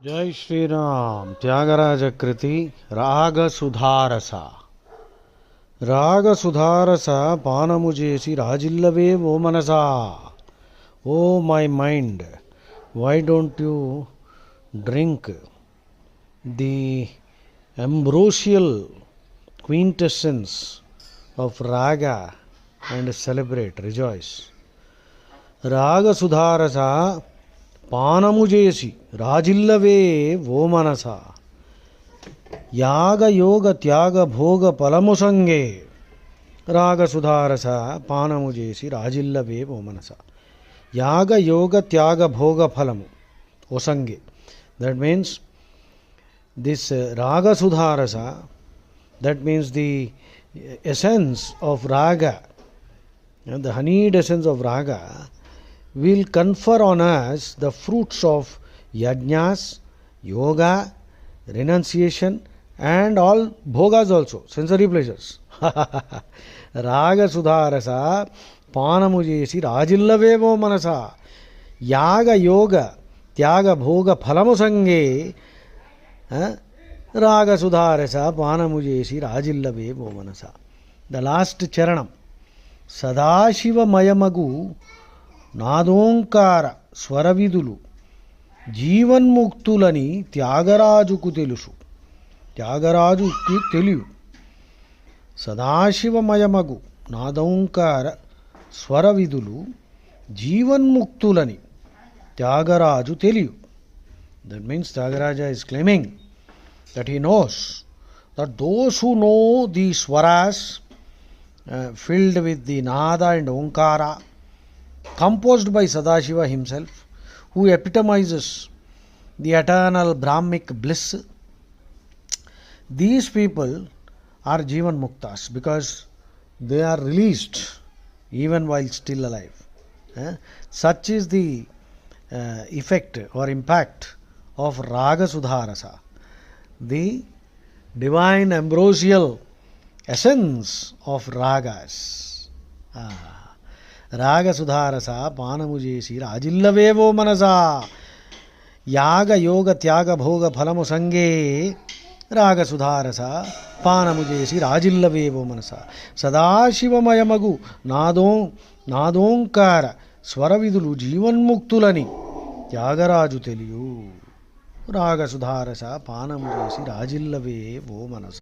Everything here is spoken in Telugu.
జై శ్రీరామ్. త్యాగరాజ కృతి రాగసుధారస. రాగసుధారస పానము చేసి రాజిల్లవే ఓ మనసా. O my mind, why don't you drink the ambrosial quintessence of raga and celebrate, rejoice. రాగసుధారస పానము చేసి రాజిల్లవే ఓ మనస. యాగ యోగ త్యాగ భోగ ఫలము సంగే. రాగసుధారస పానము చేసి రాజిల్లవే ఓ మనస. యాగ యోగ త్యాగ భోగ ఫలము ఒసంగే. దట్ మీన్స్ దిస్ రాగసుధారస, that means the essence of raga, the honeyed essence of raga will confer on us the fruits of yajnas, yoga, renunciation and all bhogas also, sensory pleasures. Raga sudharasa పానము చేసి రాజిల్లవేమో మనస. యాగ యోగ త్యాగ భోగ ఫలము సంగే. రాగ సుధారస పానము చేసి రాజిల్లవేమో మనస. ద లాస్ట్ చరణం. సదాశివమయమగు నాదోంకార స్వరవిధులు జీవన్ముక్తులని త్యాగరాజుకు తెలుసు. త్యాగరాజుకి తెలియు. సదాశివమయమగు నాదోంకార స్వరవిధులు జీవన్ముక్తులని త్యాగరాజు తెలియు. That means Tyagaraja is claiming that he knows that those who know the swaras filled with the nada and onkara, composed by Sadashiva himself, who epitomizes the eternal Brahmic bliss, these people are Jivan Muktas because they are released even while still alive. Such is the effect or impact of Raga Sudharasa, the divine ambrosial essence of ragas. రాగసుధారస పానము చేసి రాజిల్లవేవో మనసా. యాగ యోగ త్యాగ భోగ ఫలము సంగే. రాగసుధారస పానము చేసి రాజిల్లవేవో మనస. సదాశివమయమగు నాదోంకార స్వరవిధులు జీవన్ముక్తులని త్యాగరాజు తెలియు. రాగసుధారస పానము చేసి రాజిల్లవే ఓ మనస.